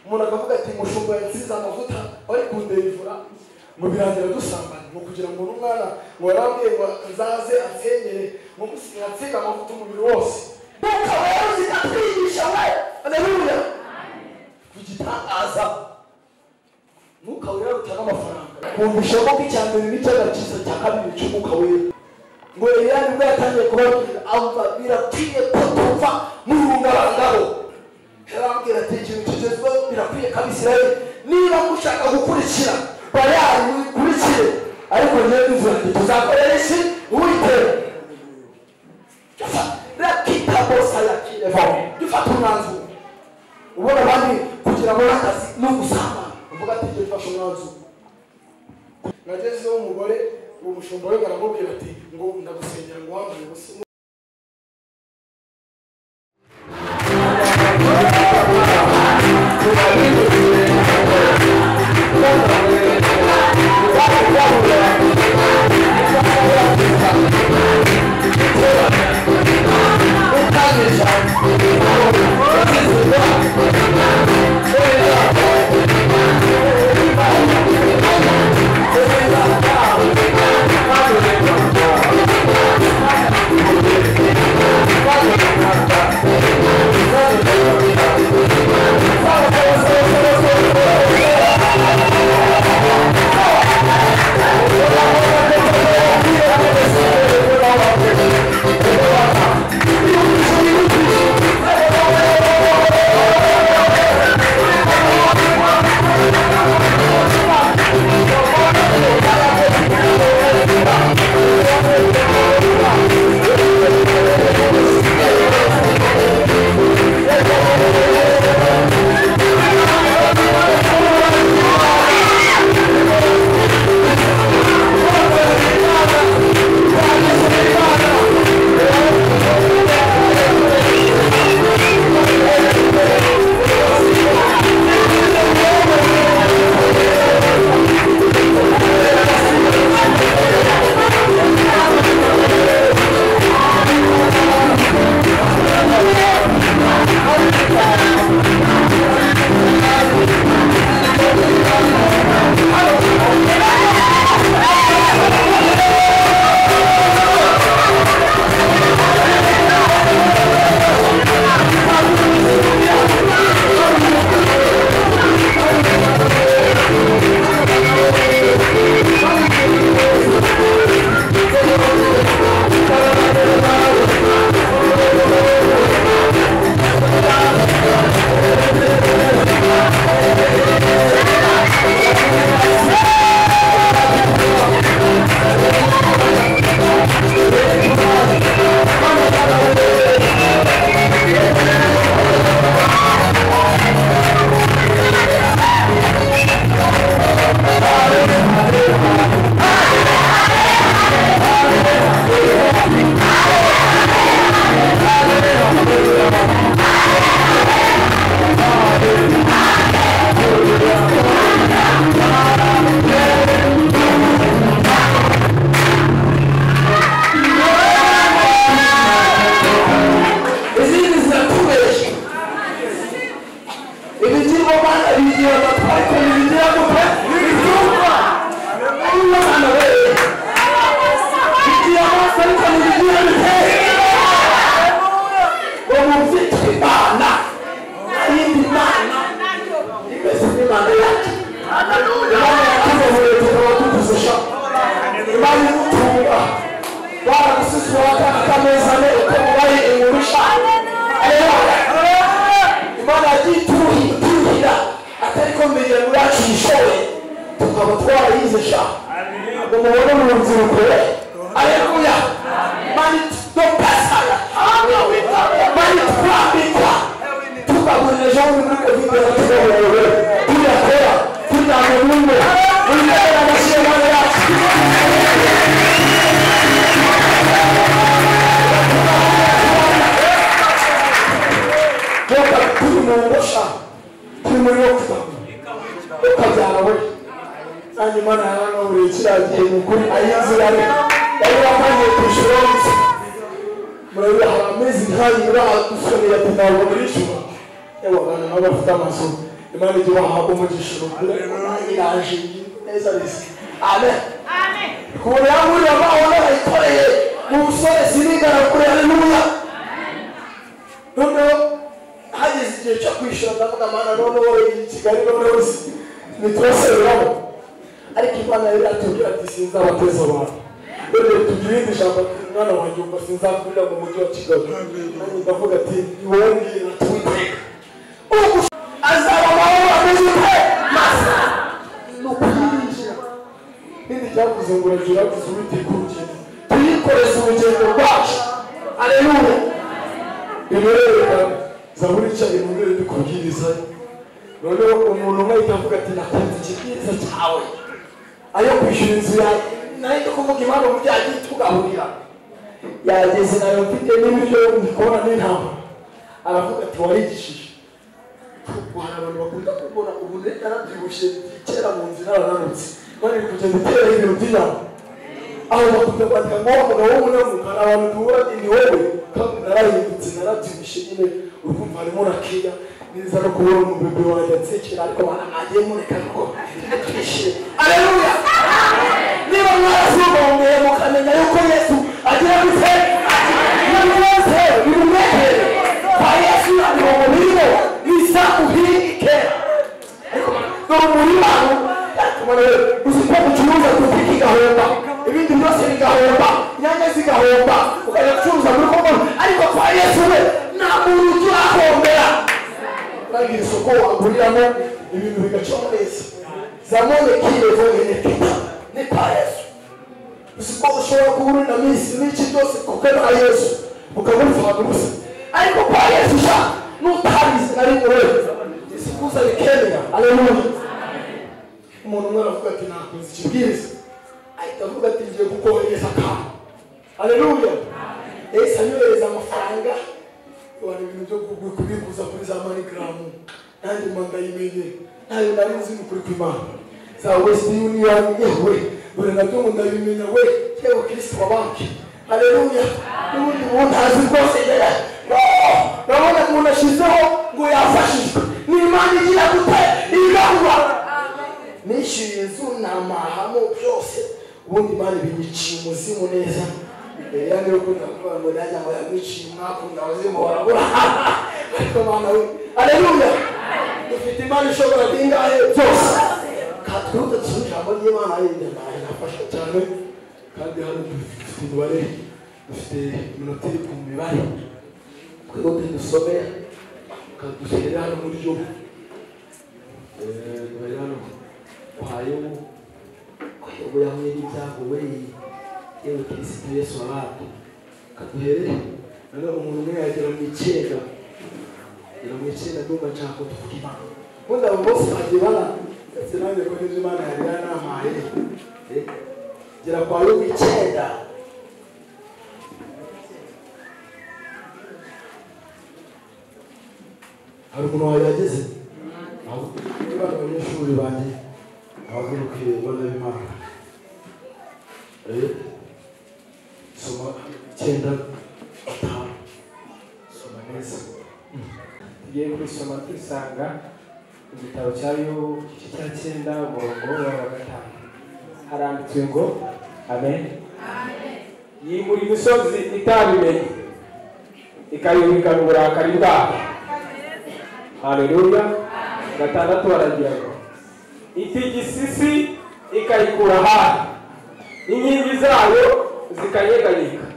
umuntu akavuga ati mushumba yansize amavuta ari kunderivura mu birangira dusambanye mu kugira ngo n'umwana ngo yarambwiye ngo nzaze ansengere mu gusiga nsiga amavuta umubiri wose nuko rero zikatwigisha we haleluya kugitangaza nuko rero utanga amafaranga kumvisha ko icyambere n'icyagakiza cya kabiri cy'umuka we ngo yani ubwo yatangiye kubabwira ava birakwiye ko tuva mu rungabangabo yarambwira ati ikintu kigezweho birakwiye kabisirayeli niba mushaka gukurikira bayari mukurikire ariko rero bivuga ati tuzakorera isi uwitera rakita bosa yakireva dufata umwanzuro ubona abandi kugira ngo akazi no gusama uvuga ati ibyo fasha umwanzuro nagezeho umugore uwo mushumba we baramubwira ati ngo ndagusengera ngo wambaye ubusa Imana igihe wahabwa umugisha iraje neza neza. Amen. Amen. Kubona yamuri abahona bayikoreye mu busore sinigara kure. Haleluya. Noneho hageze igihe cyo kwishyura ndavuga Mana noneho i Kigali noneho nitwasereramo. Ariko Imana yari atubwira ati sinzabateza abantu. None tugirinde ijambo mwana wanjye umva sinzakurira mu mujyi wa Kigali. Nanjye ndavuga ati wowe mbwira Twitter. Azaba amahoro ameze ute? Masa. Nukuyirinjira. Nindi cyavuze ngo uragira ati Uwiteka urugendo. Tuyikoreze urugendo rwacu. Haleluya. Ibereka Zaburi cyane mu rwego rwo kubwiriza. Noneho umuntu umwe avuga ati nakunze ikibwiriza cyawe. Ayo kwishyura inzu yawe nari kuvuga Imana mu byagiye tugahurira. Yageze nayo mfite n'ibyo ndikora n'intama. Aravuga ati warigishije. Hari abantu bakunda kubona ubu narabyibushye kera mu nzira naranutse. Bari kugenda itera ibintu by'inama. Aho bakunda kwandika ngo umugabo w'umunyamuka abantu duhura ni wowe kandi narahindutse narabyibushye nyine urumva harimo rakiya niza no kubona umubebe wanjye atsekera ariko banagiye mureka ko twishire. Haleluya. Niba mwarasubonye mukamenya yuko Yesu agira gute n'ibose bimumehere kwa Yesu ari mu murimo bisa uhirike ariko no murimo uzipo kucuruza kufiki gahomba ibindi byose bigahomba inyanya zigahomba ukajya gucuruza muri kongo ariko kwa Yesu we nta muntu turahombera bagira isoko waguriramo ibintu bigacaho neza zamone kirevo enekita ni kwa Yesu uzipo ushobora kuburira minsi n'iki byose kuko na Yesu ukamufata gusa ariko kwa Yesu sha nutabizi nari mure sikuza bikemera. Haleluya. Umuntu umwe aravuga ati nakunze ikibwiriza ahita avuga ati ngiye gukohereza akantu. Haleluya. Yesu anyohereza amafaranga wari ibintu byo kubikuza kuri za MoneyGram nanjye manda yimenye nayo nari nzi ukuri kw'Imana za Western Union yewe bure nabyo ndabimenya we yewe Kristo wabanki. Haleluya. N'ubundi umuntu azi rwose nabona umuntu ashizeho ngo yafashishwe n'Imana igira gute igahura nishyuye inzu n'amahamo byose ubundi Imana ibinyiciye umuzimu neza. Yani yo kuvuga ngo najya ngo yamwiciye mwakunda umuzimu warabura ariko Mana we. Haleluya. Dufite Imana ishobora bingahe byose katwuta cy'ijambo ry'Imana y'Imana nafasha cyane kandi hano dufite imibare dufite iminota iri ku mibare twebwe dusome kadushyira hano muri byo hano kwayo yahuye n'ibyago we yewe Kristo Yesu wabaye kaduhere none umuntu umwe yagera mu icyenda ndumva nshaka kuvuga Imana ubundi abo bose bagiye bana ndetse nanjye ko n'ibyo Imana yari yanamaye gera kwayo mu icyenda hari umuntu wayageze niba abanyeshuri banjye abagurukiye bana b'Imana soma 9:5 soma neza. Tugiye gusoma twisanga igitabo cya Yobu igice cya 9 umurongo wa 5 haranditswe ngo amen. Yimura imisozi itabimenye ikayubikana uburakari bwayo. Haleluya. 6 baragira ngo itigisisi ikayikura hasi inkingi zayo zikanyeganyega.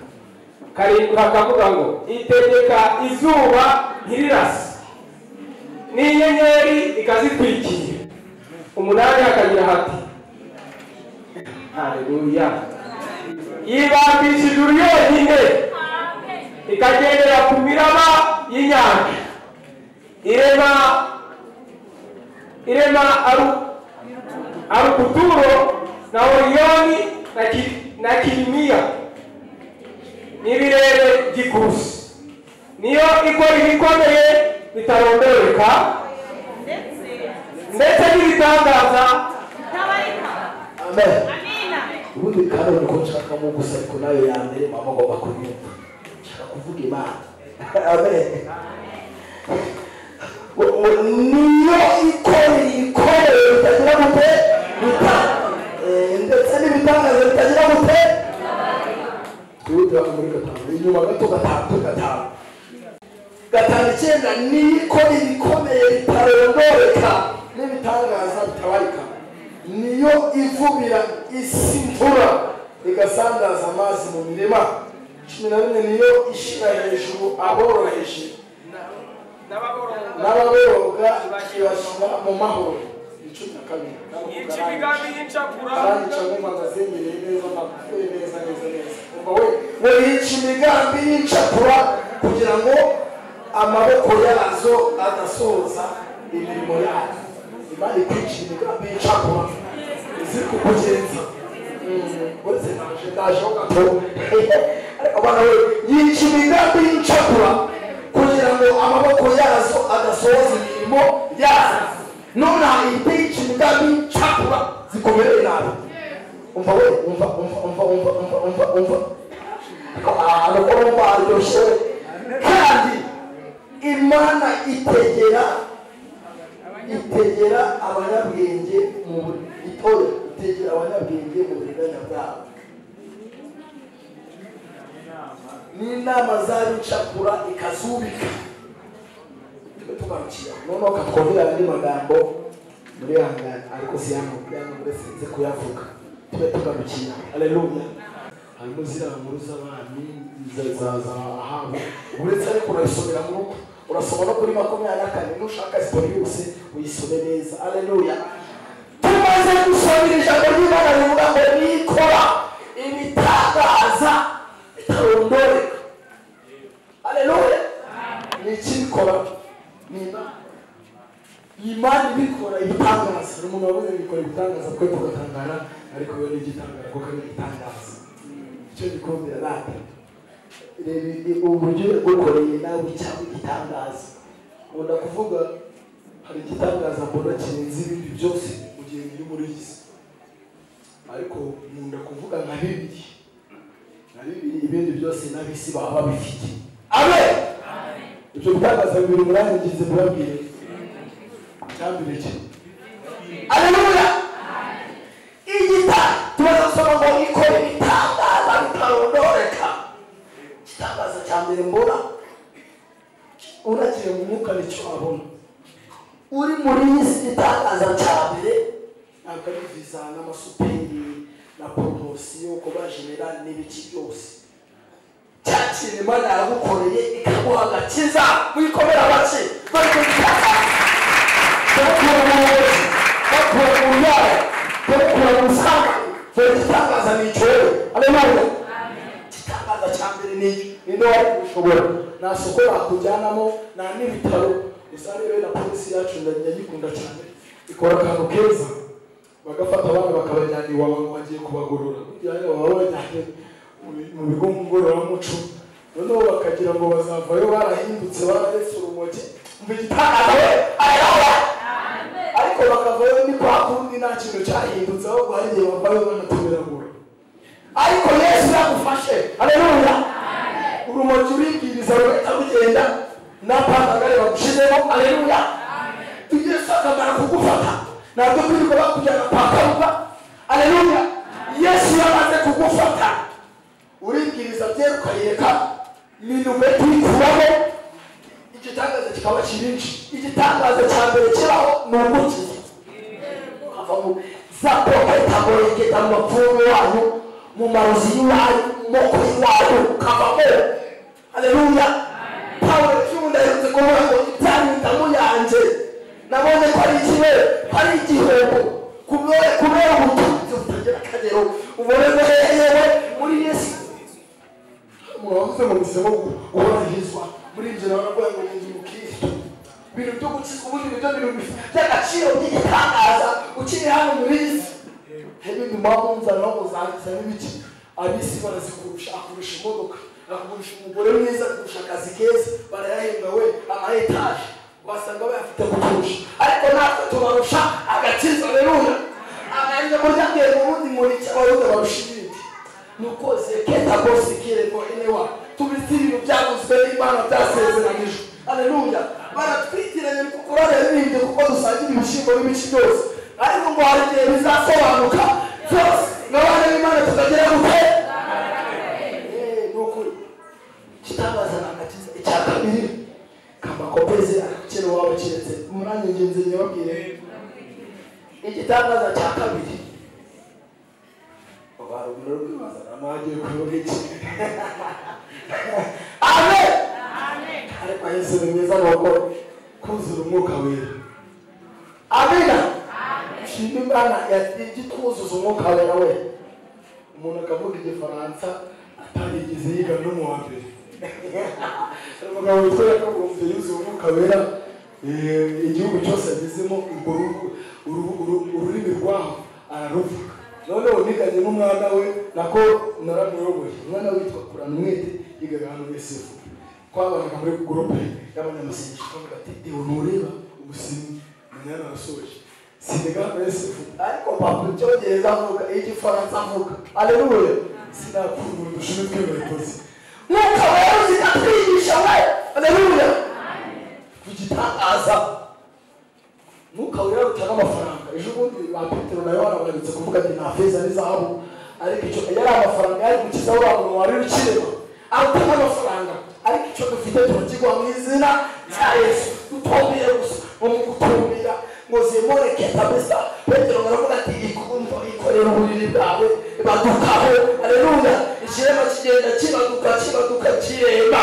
7 hakavuga ngo itegeka izuba ntirirase n'inyenyeri ikazitwikira. 8 hakagira hati haleluya. Yibambisha ijuru yonyine ikagendera ku miraba y'inyanja. Irema Arukuturo na Oriyoni na Kilimiya n'ibirere by'ikusi. Niyo ikora ibikomeye bitarondoreka ndetse n'ibitangaza. Amen. Ubundi kandi uko nshaka mu gusa ariko nayo ya mbere mama agomba kunyumva nshaka kuvuga Imana. Amen. Niyo ikora nikora ibikomeye bitarondoreka n'ibitangaza bitabarika. Niyo ivubira isi imvura igasandaza amazi mu mirima. 11 niyo ishira hejuru aboroheje n'ababoroga ibashyira mu mahoro. 12 yica imigambi y'incakura yica mu magazine neza amafuye neza we yica imigambi y'incakura kugira ngo amaboko yazo adasoza imirimo yayo. Imana ikwica imigambi y'incakura iziri kukugenza. Uretse ndaje gato abana we yica imigambi y'incakura kugira ngo amaboko yazo adasoza imirimo yazo. Nona yica imigambi y'incakura zikomereye nabi. Umva we umva arakoromba aryoshye kandi Imana itegera abanyabwenge mu itore itegera abanyabwenge mu buriganya bwabo. N'inama z'abicakura ikazubika. Tugarukira noneho katwongera andi magambo muri hangana ariko siyango uretse kuyavuga. Tugarukira haleluya. Harimo ziriya nkuru z'abami zaza ahabo uretse ariko urayisomera mu rugo. Urasoma no kuri 24 nushaka story yose uyisome neza. Haleluya. Tumaze gusomera ijambo ry'Imana rivuga ngo nikora ibitangaza bitarondoreka. Haleluya. Nikikora Imana ibikora ibitangaza. Umuntu wabuze bikora ibitangaza kwe tugatangara ariko yo n'igitangara kuko ari ibitangaza. Icyo gikomera rata uburyo gukoreye nawe cyangwa igitangaza. Ubona kuvuga hari igitangaza mbona kirenze ibindi byose mu gihe biri muri isi, ariko nkunda kuvuga nka bibiri ibindi byose n'abisi baba bifite. Amen. Ibyo bitangaza bibiri murangize murabwire cyambere cyo. Haleluya. Tubasoma ngo ikora ibitangaza bitarondoreka. Igitangaza cya mbere mbona uragiye mu mwuka nicyo abona uri muri isi. Igitangaza cya mbere ntabwo ari visa n'amasuperi na poromosiyo kuba generali n'ibiki byose. Cyakira Imana yagukoreye ikaguha agakiza wikomera bake bari kugitangaza. Bakura mu wese bakura mu yaya bakura mu sama igitangaza ni icyorezo. Haleluya. Igitangaza cya mbere ni ninde wari gushobora nasokora kujyanamo na n'ibitaro. Gusa rero na polisi yacu ndagikunda cyane ikora akantu keza bagafata abana bakabajyana iwabo bagiye kubagorora kugira ngo babajyane mu bigo ngororamuco. Noneho bakagira ngo bazavayo barahindutse bararetse urumogi. Umva igitangaza we. Haleluya. Ariko bakavayo ni kwa kundi nta kintu cyahindutse aho bagiye bavayo banatuberagura. Ariko Yesu yagufashe. Haleluya. Urumogi uribwiriza rugahita rugenda n'apantagare bagushizemo. Haleluya. Tugiye sakamara kugufata ntabwo kwirirwa bakujyana kwa karuba. Haleluya. Yesu yamaze kugufata uribwiriza byera ukayireka ibintu ugahita uyikuraho. Igitangaza kikaba kirinji. Igitangaza cya mbere kiraho ni umukiza. Havamo za profeta borigeta mu mapfumu wanyu mu marozi y'Imana moko y'Imana ukavamo. Haleluya. Pawulo cyunda yavuze ko ngo ibyarindamo yanjye nabonye ko ari ikibe ari igihombo kubera ubutunzi butagira akagero ubone yewe muri Yesu. Mwavuze mu misemo guhorarizwa muri ibyo naravuga ngo ni Kristo. Ibintu byo gukiza ubundi byo bintu by'agaciro by'igitangaza ukiri hano muri isi. Hebindi mwamunza no muzangiza n'ibiki abisi barazikurusha akurusha imodoka akurusha umugore mwiza akurusha akazi keza barayahemba we ama-etaje wasanga bayafite kuturusha. Ariko natwe tubarusha agakiza. Haleluya. Amenya burya ngiye ubundi muri cy'abarundi barusha ibindi nuko zeketa bose kirego inewa tubitira ibintu byaguzwe n'Imana byasezeranijwe. Haleluya. Baratwitiranye kukurare n'ibindi kuko dusangira ibishimbo n'ibiki byose, ariko ngo hari igihe bizasobanuka byose n'abana b'Imana tukagera gute. Nuko kitangaza n'agakiza. Icya kabiri kamakopeze twabakiretse umwanya ngenzi nyababwire igitangaza cya kabiri barumiro rwibazana amagiye kuvuga iki amen ariko Yesu ni mwiza nuko kuzura umwuka wera amina shimwe Imana yatwuzuza umwuka wera we umuntu akavuga igifaransa atarigeze yiga no mu wa mbere umugabo witwa yakagombe yuzuye umwuka wera igihugu cyose agezemo ururimi rwaho araruvuga noneho niganye n'umwana we nako naramuyoboye umwana witwa Kurana Umwete yigaga hano SF twabanaga muri groupe y'abanyamasengesho twavuga ati ntureba ubusimi manyana arasoje sinega SF ariko papa cyongereza avuga igifaransa avuga alleluia sinakunda udushime tw'imetozi nuko rero zikatwigisha we alleluia kugitangaza nuko rero utanga amafaranga ejo bundi ba Petero na Yohana baretse kuvuga ati nta feza n'izahabu ariko icyo yari amafaranga yari gukiza abantu wari ukireba arutanga amafaranga ariko icyo dufite turakigwa mu izina rya Yesu dutombire gusa mu gutumbira ngo zimureke kabisa Petero baravuga ati ikumva ikorera uburiri bwawe badukaho alleluia ikirema kigenda kibaduka kirema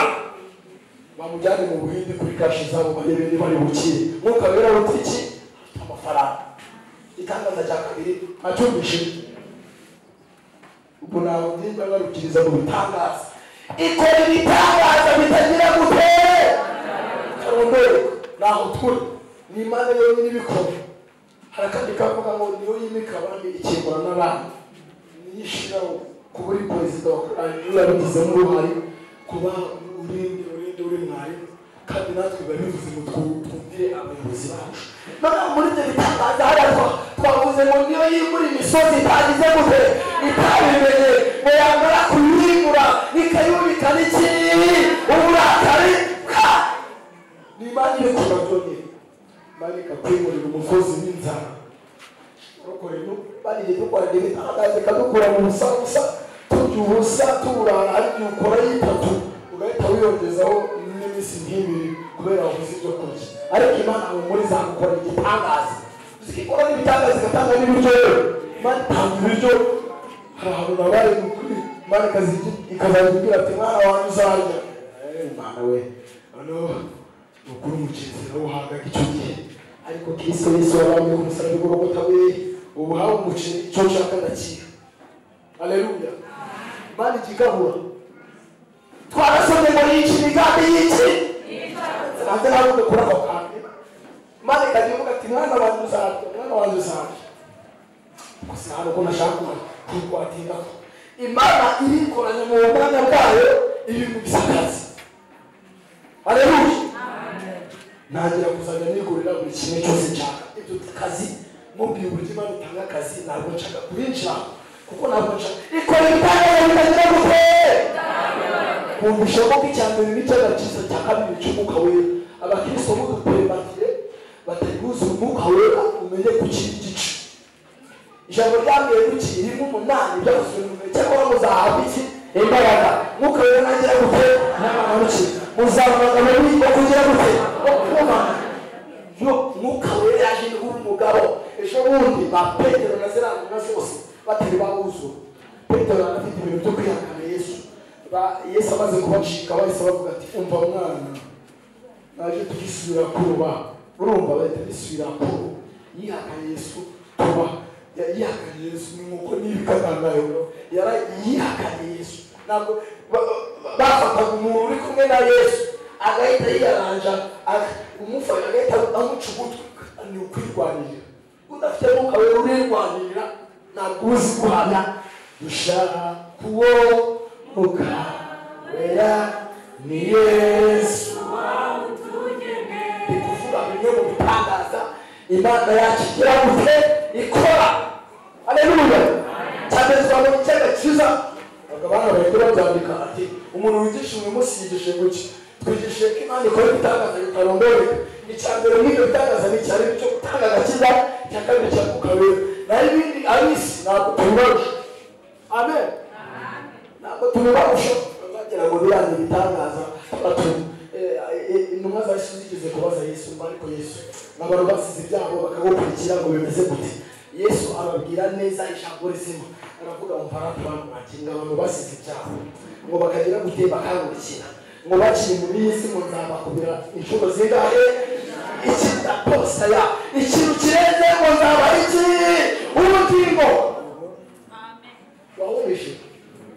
bamujyane mu Buhindi kuri kashi zabo barebe bari bukire nuko rero rutiki amafaranga itangaza cya kabiri acumbishe ubwo nawe ndimba barukiriza mu bitangaza ikora ibitangaza bitagira gutere karondoro naho turi ni Imana yonyine ibikora harakandi kavuga ngo niyo yimika abandi ikigura n'abandi niyishiraho kuba uri perezida yabigizemo uruhare kuba uri mwari kandi natwe babivuze ngo twumvire abayobozi bacu noneho muri ibyo bitangaza hariya twavuze ngo niyo yimura imisozi itagize gute itabimenye ngo yamara kuyimura ikayubika n'ikiri uburakari ni Imana ibikora byonyine Imana ikakwimurira umusozi n'inzara ariko rero bariye dukora ibitangaza ikadukura mu busa turya ubusa turara ariko ukora yitatu ugahita wiyongezaho n'iminsi nk'ibiri kubera wabuze ibyo kurya ariko Imana muri za gukora igitangaza zikikora n'ibitangaza igatanga n'ibiryo Imana itanga ibiryo hari ahantu nabaye ukuri Imana ikazabibwira ati mwana wanjye uzarya Imana we noneho ukuri umukizira uhabwaga icyo gihe ariko Kristo Yesu wabambwe ku musaraba w'Igorogota we ubu hawe umuceri icyo nshaka ndakira alleluia Imana ikigabura twarasomye ngo yica imigambi y'iki nanjye navuga kuri ako kantu Imana ikajya ivuga ati mwana wanjye uzarya gusa hano ko nashaka kukwatinda Imana irikoranye mu mwanya bwayo ibintu bisakaza alleluia nagira kuzajya nigurira buri kimwe cyose nshaka ibyo kazi mubwiye uburyo Imana itanga akazi ntabwo nshaka kubinjira kuko ntabwo nshaka ikora ibitangaza bitagira gute kumvisha ko icyambere n'icyaga cyiza cya kabiri cy'umwuka wera abakristo b'uduperematire batayuzuza umwuka wera umenye ku kindi gice ijambo ryambwiye guki ririmo 8 byavuzwe mu gihe cyangwa muzahabwa iki imbaraga mwuka wera nagira gute n'amanuki muzabaga muri ko kugira gute okuma yo mwuka wera yaje n'umugabo ejo bundi ba Petero na Zerana na zose batari bawuzura Petero afite ibintu byo kwihakana Yesu Yesu amaze kubacika bahise bavuga ati umva mwana naje tugisubira kuba urumva bahita bisubira kuba yihakana Yesu kuba yihakana Yesu nuko nibikagangayo yara yihakana Yesu ntabwo bafataga umuntu uri kumwe na Yesu agahita yiyaranja umufasha agahita amuca ugutwi ni ukwirwanirira udafite umwuka wera urirwanirira ntabwo uzi guhamya dushaka kuwo mwuka wera ni Yesu ikuvuga bimwe mu bitangaza Imana yacu igira gute ikora alleluia cyane twabonye icyaga cyiza abana bahita babyandika ati umuntu wigisha uyu munsi yigishe guki twigishe ko Imana ikora ibitangaza bitarondoreka icyambere n'ibyo bitangaza ni cyari cyo gutanga agakiza cya kabiri cya mwuka wera naho ibindi abisi ntabwo tubibarusha amen ntabwo tubibarusha bagira ngo birane ibitangaza intumwa za Yesu zigeze kubaza Yesu ariko Yesu byabo bakagukurikira ngo bimeze gute. Yesu ababwira neza ijambo rizima, aravuga ngo abantu bakinga abantu basize ibyaha ngo bakagira gute bakangurikira ngo bakiri muri Yesu ngo nzabakubira inshuro zingahe ikinda posta ya ikintu kirenze ngo nzaba iki ubugingo. Amen. Wawumishe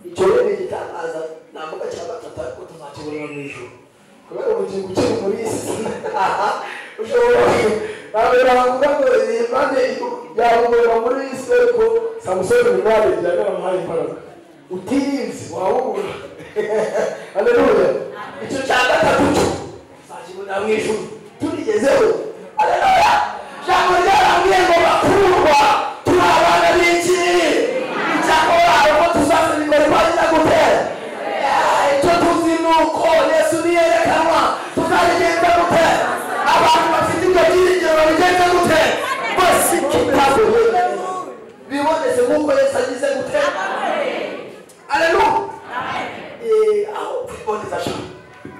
icyo rero gitangaza namuka cya gatatu ariko tuzakibona mu ijuru kubera ubugingo kiri muri Yesu. Ushobora navuga ngo impande yabubura muri Yesu ariko Samusoni mwari byagara muhaye imbaraga utirinzi wawubura. Haleluya. Icyo cya gatatu cyo tuzakibona mu ijuru turigezeho. Haleluya. Jambo ryarambwiye ngo bakurwa turabana n'iki icyakora ariko tuzazimikora kwagenda gutera icyo tuzi nuko Yesu niyerekanwa tuzabigenza gutera abantu bafite ibyo byiringiro babigenza gutera bose kitabo biboneze nk'uko Yesu agize gutera. Haleluya. Aho kwiboneza shaka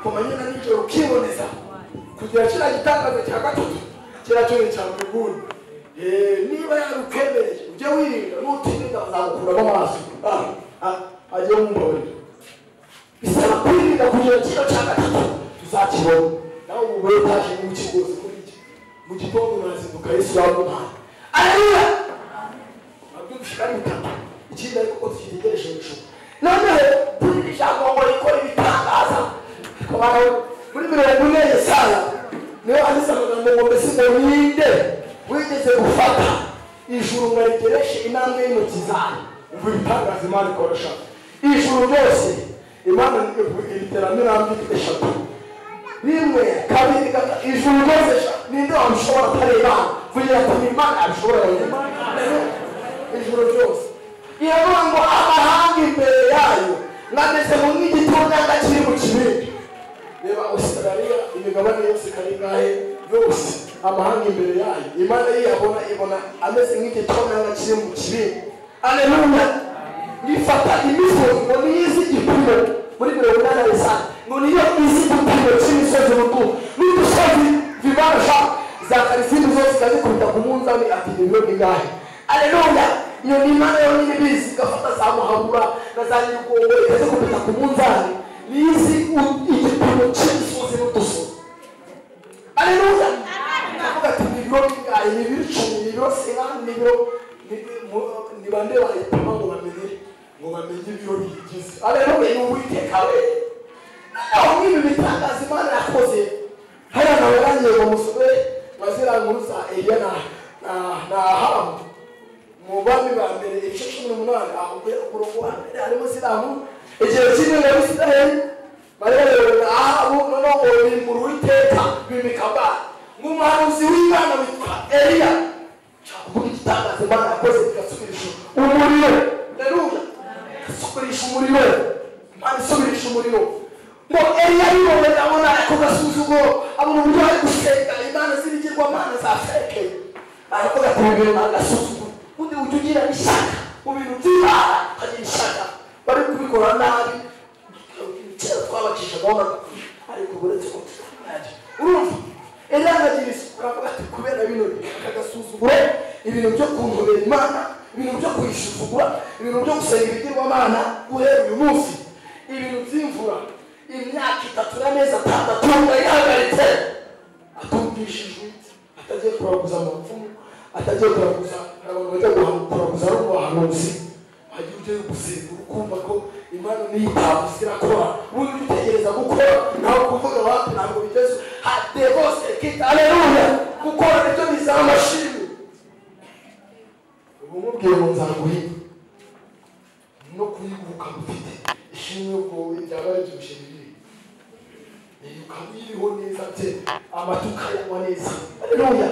kumanyana n'ijoro ukiboneza kugira kiriya gitangazo cya gatatu kiracyo cya mbinguni. Niba yarukwemereye ujye wirinda n'utirinda bazagukuramo amaso ajye mumbabarira. Bisaba kwirinda kugira kino cya gatatu tuzakibona. Nawe ubu utaje mu kigozi kuri iki mu gitondo urazinduka Yesu yamuhaye. Haleluya. Nabyo dushaka bitatu ikindi ariko ko tukitegereje ijuru. Noneho turi ijambo ngo rikora ibitangaza kubana muri 40 Yesaya niyo anisamaga ngo mbese ngo ninde wigeze gufata ijuru ngo rigereshe intambwe y'intoki zayo. Umva ibitangaza Imana ikoresha ijuru ryose. Imana ibiteramo intambwe eshatu rimwe kabiri gatatu ijuru ryose ninde wabishobora atareba kugira ati Imana abishobora ijuru ryose. Iravuga ngo amahanga imbere yayo ngameze mu nk'igitonyanga kiri mu kibindi. Reba Australia imigabane yose karingahe yose amahanga imbere yayo Imana yiyabona ibona ameze nk'igitonyanga kiri mu kibindi. Haleluya. Ngifata imisozi ngo niyizi igipimo muri 40 Yesaya ngo niyo izi igipimo cy'imisozi mutu n'udusozi vibarasha za karisindi zose kazikubita ku munzani ati ibiro bingahe. Haleluya. Iyo ni Imana yonyine ibizi igafata za muhabura na za nyugongo ikazikubita ku munzani niyizi igipimo cy'imisozi n'udusozi. Haleluya. Ndavuga ati ibiro bingahe ni ibiro 10 ni ibiro 50 ni ibiro ni bande bayipima ngo bamenye ibiro bigize. Haleluya. Ni Uwiteka we. Aho n'ibi bitangaza Imana yakoze hariya nawe yarangiye ngo musube bazira nguruza Eliya na Ahabu mu bami ba mbere ibice 18 aho ku rugo harimo Silamu igihe kimwe na Isiraheli bareba Ahabu noneho ni mu Uwiteka bimikaba nk'umuhanuzi w'Imana witwa Eliya cyangwa igitangaza Imana yakoze kigasubirisha umuriro. Haleluya. Kasubirisha umuriro. Imana isubirisha umuriro ngo Eliya yibonye abona ko gasuzuguro abona uburyo ari gusenga Imana zirigirwa Imana za feke ariko gatubwira agasuzuguro undi utugira ishaka mu bintu by'Imana kagira ishaka bari kubikora nabi cyera twabakisha gahunda ariko buretse ko urumva Eliya agira isuka ati kubera bino kagasuzuguro ibintu byo kuntobera Imana ibintu byo kuyisuzugura ibintu byo gusenga ibigirwamana guhera uyu munsi ibintu by'imvura imyaka 3 n'amezi 6 yahagaritse atumvishijwe atagiye kuraguza amapfumu atagiye kuraguza abantu bajya kuraguza ari ubuhanuzi hagiye ujye gusenga ukumva ko Imana niyitabuze irakora ubundi utegereza gukora naho kuvuga wapi ntabwo bigeze hadevose kita. Haleluya. gukora ibyo bizaba amashimwe ubu mubwiye ngo nzaguhita no kuyiguruka mufite ishimwe ubwo byaba ari byo bishimye ukabiriho neza te amatuka yawa neza. Haleluya.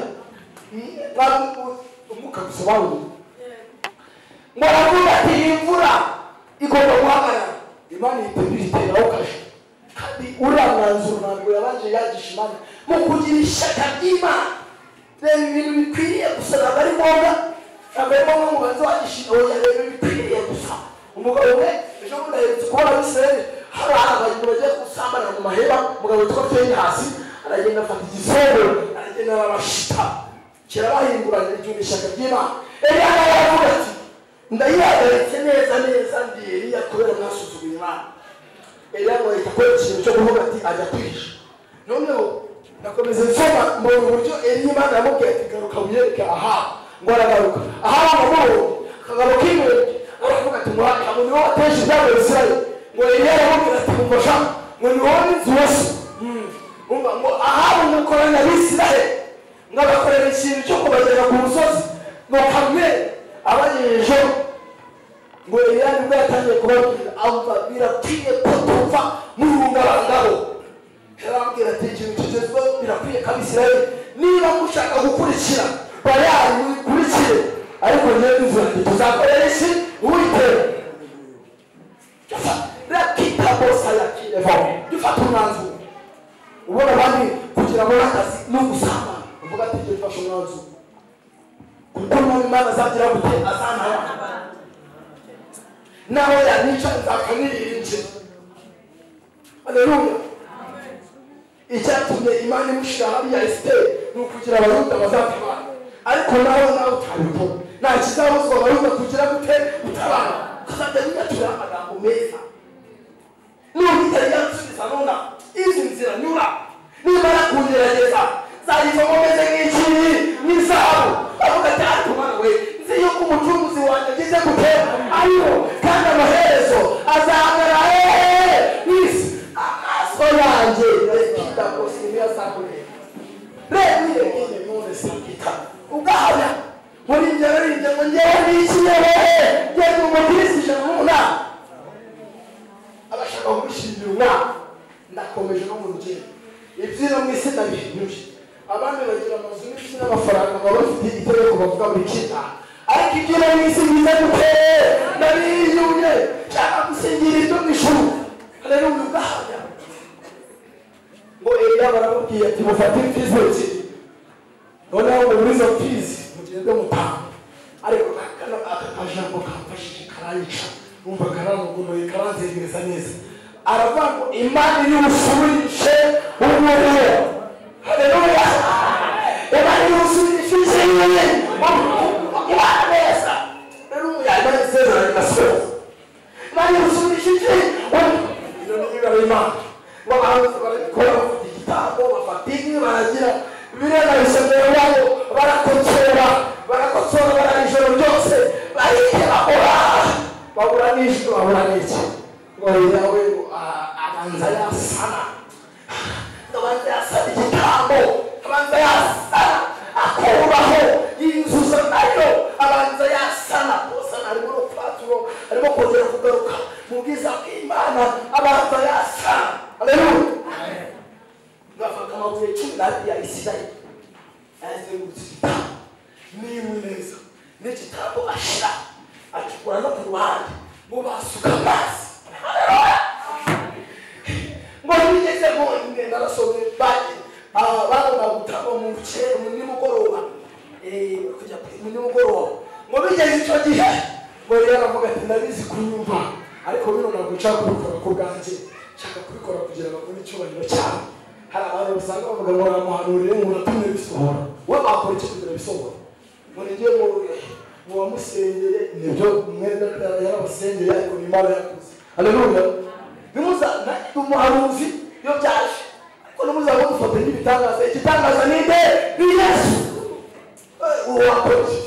Umuka gusobanura ngo aravuga ati imvura igomba guhagarara Imana iteraho kashe kandi uramwanzuro ntabwo yabanje yagisha Imana mu kugira ishyaka ry'Imana. Reba ibintu bikwiriye gusa ntabwo ari ngombwa ntabwo ari ngombwa ngo banze wagisha oya reba bikwiriye gusa. Umugabo we ejo bundi aherutse kubona Abisirayeli hari abantu bagiye gusambana mu mahema umugabo witwa Finehasi aragenda afata igisongo aragenda arabashita kirabahinduranya igihe ishyaka ry'Imana. Eliya aravuga ati ndayihagaritse neza neza ndi Eliya kubera mwasuzuguye Imana. Eliya ngo ahita akora ikintu cyo kuvuga ati ajya kwihisha. Noneho nakomeza nsoma mbona uburyo Eliya Imana yamubwiye ati garuka wiyereke aha, ngo aragaruka aha amahoro akagaruka imbere aravuga ati mwaka ngo niwo wateje ibyago Isirayeli. Ngo Eliya aramubwira ati mufasha ngo ni wowe n'inzu yose ngo aha umukoranya b'Isirayeli ngo agakorera ikintu cyo kubagera ku musozi ngo Karumeli abagejeje ngo Eliya nibwo yatangiye kubabwira amva birakwiye ko tuva mu rungabangabo. Yarabwira ati ikintu kigezweho birakwiye ko Abisirayeli niba mushaka gukurikira bayari mukurikire, ariko njyewe n'inzu yanjye tuzakorera iki Uwiteka. Rakita bosa yakirevo dufata umwanzuro. Ubona abandi kugira ngo akazi no gusama uvuga ati njye mfashe umwanzuro kuko Imana azagira gute azantaya naho yanica nzakaniririnje. Haleluya. Icyatumye Imana imushira hariya Esiteri ni ukugira Abayuda bazatabara, ariko nawe utabikora nta kizabuzwa Abayuda kugira gute utabara. Kazajya bigatura amagambo meza n'ubu itari yansubiza nona izi nzira nyura nimara kungerageza zayivamo meze nk'iki n'izahabu. Avuga ati ariko Mana we nzi yuko umucunguzi wanjye agize gutera ariho kandi amaherezo azahagarara n'isi amaso yanjye rekita kose ntiyazakure reba ile none sakita ugahabya muri njyewe rinde ngo njyewe n'ikiyewe ngeze umukirisi ijana n'umunani abashaka kumushingira umwana. Ndakomeje no mu rugendo ibyino mu isi ndabihinyuje. Abandi bagira amazu n'isi n'amafaranga baba bafite itegeko bavuga buri kita, ariko ibyino mu isi bize gute ndabihinyuje nshaka gusingira ibyo mu ijuru. Haleluya. Ugahabya ngo Eliya baramubwiye ati mufate imfizi ebyiri, noneho ngo muri izo mfizi mugende mutaha. Ariko aka kajambo kamfashije karanyica numva karamugunoye karanzegereza neza. Aravuga ngo Imana iri busubirishe umuriro. Haleluya. Imana iri busubirishe Imana neza. Haleluya. Imana isezerano igasohoza. Imana iri busubirishe Imana babanza barakora bafite igitambo bafata inka baragira birena bisomeye wabo barakotsora baranijoro ryose bahita babura n'ijoro babura n'iki ngo yawe abanza yasana abanza yasana igitambo abanza yasana akuraho yinzuza nayo abanza yasana bose arimo n'upaturo arimo kongera kugaruka mu bwiza bw'Imana abanza yasana. Haleluya. Ngafaka amabuye 10 ya Isirayeli azengurutse igitambo n'imwe neza n'igitambo ashira akikura no ku ruhande ngo basuka amazi. Haleluya. Ngo bigeze mu narasobe bagi abana gutamba mu cye mu nimugoroba kujya mu nimugoroba ngo bigeze icyo gihe ngo yaravuga ati ndabizi kunyumva, ariko bino ntabwo nshaka kubikora ku bwanjye, nshaka kubikora kugira ngo babone icyubahiro cyawe. Hari abantu usanga bavuga ngo namuhanurire ngo natumye bisohora, we bakora icyo kugira bisohora. Ngo ngiye mu wamusengeye nibyo mwenda yarabasengeye, ariko ni Imana yakuze. Haleluya. Bimuza na umuhanuzi yo byaje, ariko numuza gufata n'ibitangaza. Igitangaza ni nde? Ni Yesu. Uwakoze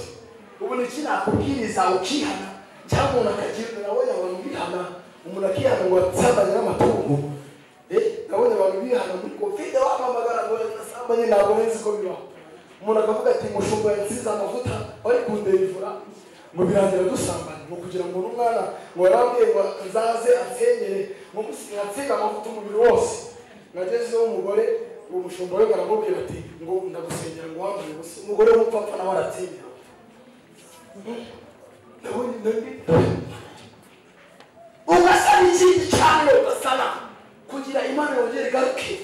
ubu ni kinakubwiriza ukihana cyangwa umuntu akagira nabonye abantu bihana, umuntu akihana ngo atsambanye n'amatungo. Nabonye abantu bihana muri Covid wamamagara ngo nasambanye ntabwo nzi ko bibaho. Umuntu akavuga ati mushumba yansize amavuta bari kunderivura ngo birangira dusambanye, ngo kugira ngo n'umwana ngo yarambwiye ngo nzaze ansengere ngo musiga amavuta umubiri wose. Nagezeho umugore uwo mushumba we aramubwira ati ngo ndagusengera ngo wambaye ubusa. Umugore w'umupfapfa nawe aratsindira. Ugasana ikindi cyane ugasana kugira Imana yongere igaruke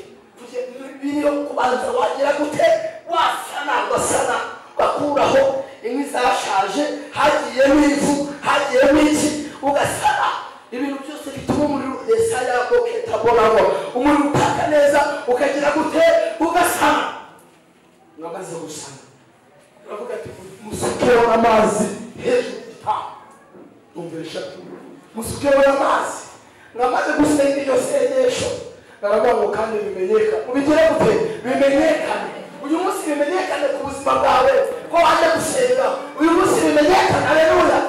biriyo kubanza wagira gute wasana ugasana bakuraho inkwi zashaje hagiyemo ivu hagiyemo iki ugasana ibintu byose bituma umuriro Yesaya yaboketabonamo umuriro utaka neza ukagira gute ugasana ngamaze gusana musukeho n'amazi hejuru y'igitabo umvira eshatu musukeho n'amazi mwamaze gusenga iryo sengesho naravuga ngo kandi bimenyekane mubigire gute bimenyekane uyu munsi bimenyekane ku buzima bwawe ko waje gusenga uyu munsi bimenyekane haleluya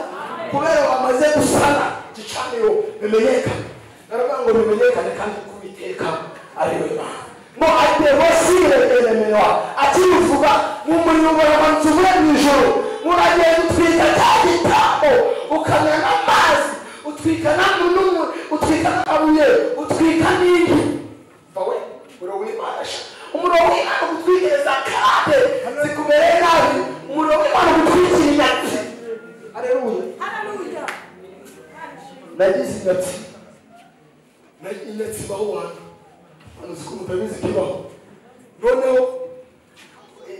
kubera wamaze gusana gicaniro bimenyekane naravuga ngo bimenyekane kandi kubiteka ariwe Imana ngo atebosire elemewa akivuga mu muyobora manzubure mwijoro muragiye gutwika cya gitabo ukamya n'amazi utwika n'umunumwe utwika n'amabuye utwika n'indi bawe umuriro w'Imana umuriro w'Imana gutwikiriza kade zikubereye nabi umuriro w'Imana gutwikira inyatsi haleluya nagize inyatsi baho wanyu uzi ko mutabizi kibaho noneho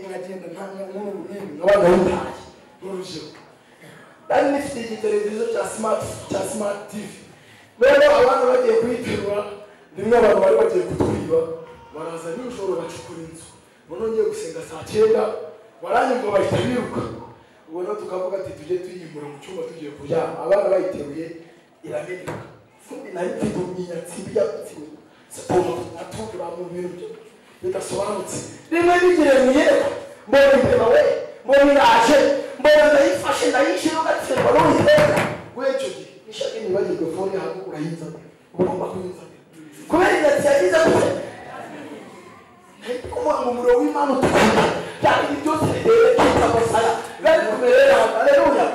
nkagenda nk'abana b'utaye n'urugero nari nifite igiteleviziyo cya smart TV noneho abana bagiye kuyiterura rimwe abantu bari bagiye kutwiba baraza nijoro bacukura inzu noneho ngiye gusenga saa 9 baranyumva bahita biruka ubona tukavuga ati tujye tuyimura mu cyumba tugiye kuryama abana bayiteruye irameneka fundi nari mfite umwinyatsi by'atsiwe siporo atubura mu bintu bidasobanutse rimwe bigire mwiyereka mbona imbeba we mbona iraje mbona ndayifashe ndayishyira ugatsemba n'uyiteka w'icyo gihe ishaka ntibagirwe fone hantu urayinza ugomba kuyinza kubera inyatsi yagize gute kuvuga ngo umuriro w'Imana utukura kandi ibi byose rero kita basaya bari kumerera haleluya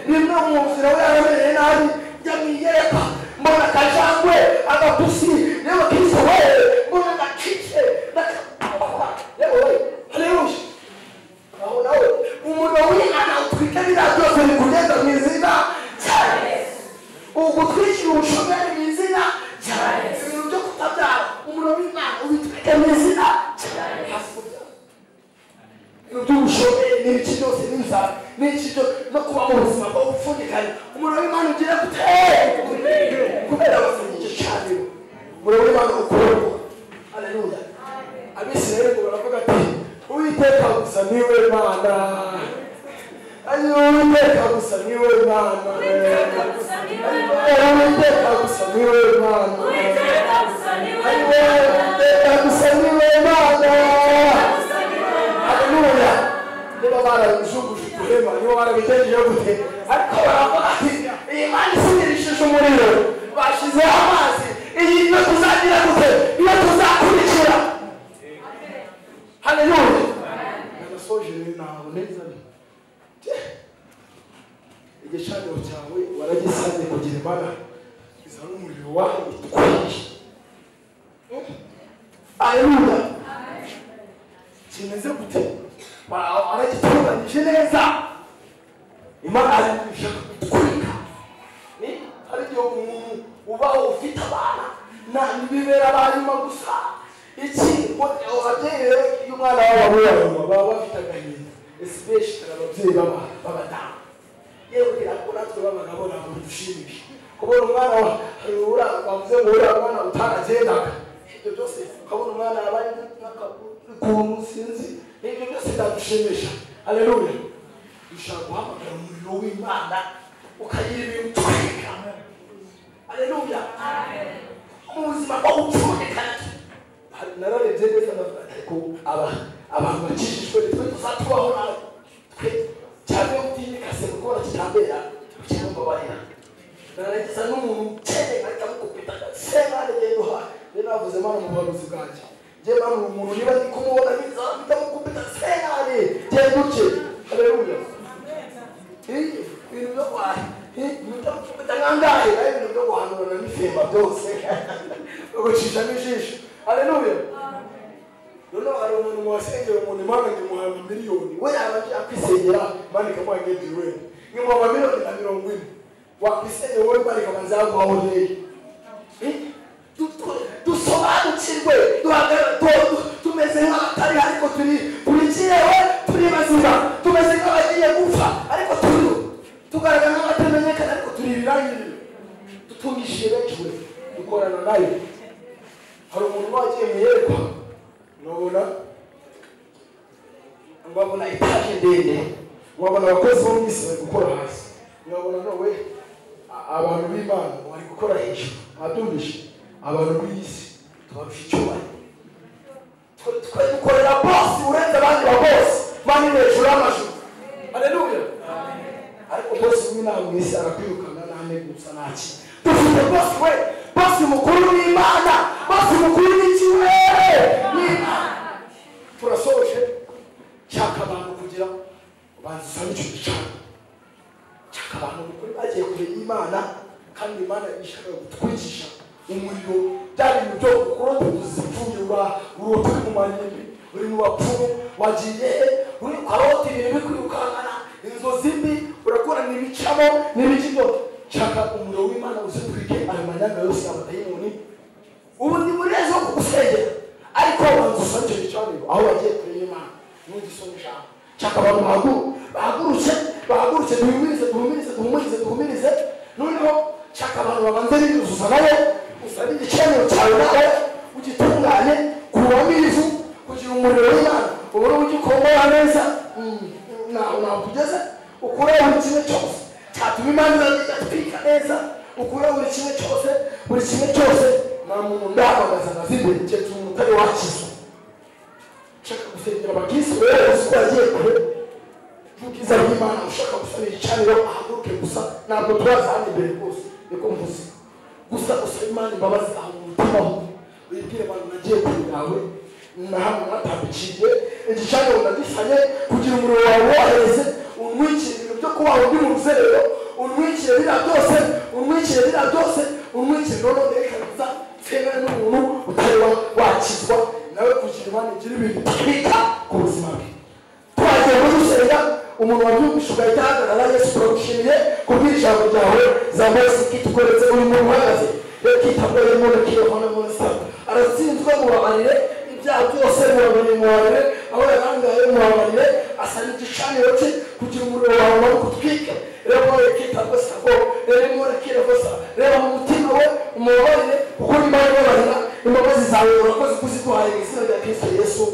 rimwe mu nzira we yarabereye nabi yamwiyereka mbona kajangwe agapusi yewe Kristo we mbona gakice yewe haleluya aho nawe umuriro w'Imana utwika biriya byose bikugenda mu izina rya Yesu ugutwikira ubushomeri mu izina rya Yesu ibintu byo kutabyara umuriro w'Imana ubitwike mu izina rya Yesu ibintu by'ubushomeri n'ibiki byose n'inzara n'iki no kuba mu buzima bwo gupfundikanya umuriro w'Imana ugira gute kubera abafungije cyane umuriro w'Imana ukorwa haleluya abisirayeli baravuga ati Uwiteka gusa niwe Mana Uwiteka gusa niwe Mana Uwiteka gusa niwe Mana Uwiteka gusa niwe Mana haleluya niba barabijunguje guhema niba barabigenjeje gute ariko baravuga ati iyi Mana isinirishije umuriro bashizeho amazi iyi niyo tuzagira gute niyo tuzakurikira haleluya nanasoje nawe neza igicaniro cyawe waragisanye kugira Imana izana umuriro wawe itwihishe haleluya kimeze gute waragitunganyije neza Imana ari gushaka gutwika hari igihe umuntu ubaho ufite abana ntibibera abanyuma gusa iki ababyeyi rero iyo umwana wabo wanyuma baba bafite agahinda especially ababyeyi b'abadamu yewe kugira ngo natwe b'abagabo ntabwo bidushimisha kubona umwana bavuze ngo uriya mwana utaragendaga ibyo byose ukabona umwana yabaye n'akuntu sinzi ibyo byose byadushimisha haleluya dushaka guhamagara umuriro w'Imana ukagira ibintu utwika haleluya mu buzima bwo gupfundikana nararebye neza ariko abantu bakijijwe twe tuzatubaho nawe twe cyane utinyikase gukora kitambera cyangwa barira naragiza n'umuntu cyane ariko mukupita semane gendo ha navuze Mana mu baruzi bwanjye je Mana umuntu niba ndi kumubona biza ndamukupita semane genduke haleluya ibintu byo kwa ndamukupita ngangaye ibintu byo guhanura n'ifemba byose ugucisha n'ijisho haleluya noneho hari umuntu wasengera umuntu Imana ngimuhamba miliyoni we yabanje akwisengera Imana ikamuha ngebiwe ngimuhamba miliyoni na 40 wakwisengera wowe Imana ikabanza yaguhaho rero dusobanukirwe tumeze nk'abatari ariko turikiyewe turi bazima tumeze nk'abagiye gupfa ariko tugaragara nk'abatamenyekana ariko turi ibirangirire tutungishije benshi we dukorana nayo hari umuntu wagiye muyerekwa ngabona etaje ndende wabona abakozi bo mu isi bari gukora hasi, mwabona nawe abantu b'Imana bari gukora hejuru. Adumisha abantu b'isi tubafite icyubahiro, twe dukorera bosi urenze abandi ba bosi mani hejuru y'amajuru. Haleluya. Ariko bosi w'Imana mu isi arakwirukana nane gusa naki. Dufite bosi we, bosi mukuru w'Imana, bosi mukuru w'ikiwe n'Imana. Turasoje cyaka abantu kugira bazisana icyo gicana, cyaka abantu kuri bagiye kure y'Imana, kandi Imana ishaka gutwigisha umuriro byari mu byo gukora tuzipfunyura uruti mu manyembe uri mu bapfumu wagiye uri karoti ibintu bikwirukana inzozi mbi urakora n'ibicamo n'ibikibyo. Cyaka umuriro w'Imana uzitwike ayo manyanga yose y'abadayimoni. Ubu ndi muri ejo kugusengera, ariko wanzusana icyo gicana aho wagiye kure y'Imana n'ugisonisha. Cyaka abantu bahagurutse duhumirize noneho cyaka abantu babanze bizuza nawe usaba igicaniro cyawe nawe ugitunganye kuwamo ivu kugira umuriro w'Imana ubone ugikomora neza. Nakugeze ukure buri kimwe cyose cyatuma Imana igatwika neza, ukure buri kimwe cyose nta muntu ndahagaze nazimbere cyetse umuntu utari wakizwa. Ushaka gusengera abakirisitu rero uko yagiye kure y'ubwiza bw'Imana, ushaka gusaba igicaniro ahaguruke gusa, ntabwo turaza hano imbere rwose niko mvuze gusa usaba Imana imbabazi aho mu mutima ho wibwire abantu nagiye kure yawe nahamwe natambiciye igicaniro ndagisanye kugira umuriro wawe wohereze unwikire ibintu byo kubaho undi mu ruzerero, unwikire biriya byose noneho nderekana twemere n'umuntu utari wakizwa nawe kugira Imana igira ibintu bitwika ku buzima bwe. Twagiye muri gusenga umuntu wabyumvishe ugahita ahagarara. Yesu turagushimiye kubwira ijambo ryawe zambaye siki tukoretse uri muntu uhagaze kitabwaye umuntu kirahona mu sabu aratsinzwe mubabarire ibyaha byose mubabarire aho yarangaye mubabarire asana igicaniro cye kugira umuriro wawe nawe kutwike. Reba wowe kitabwa sako reba kirevosa reba mu mutima we umubabarire kuko Imana ibabarira imbabazi zawe urakoze kuziduhaye mu izina rya Kristo Yesu.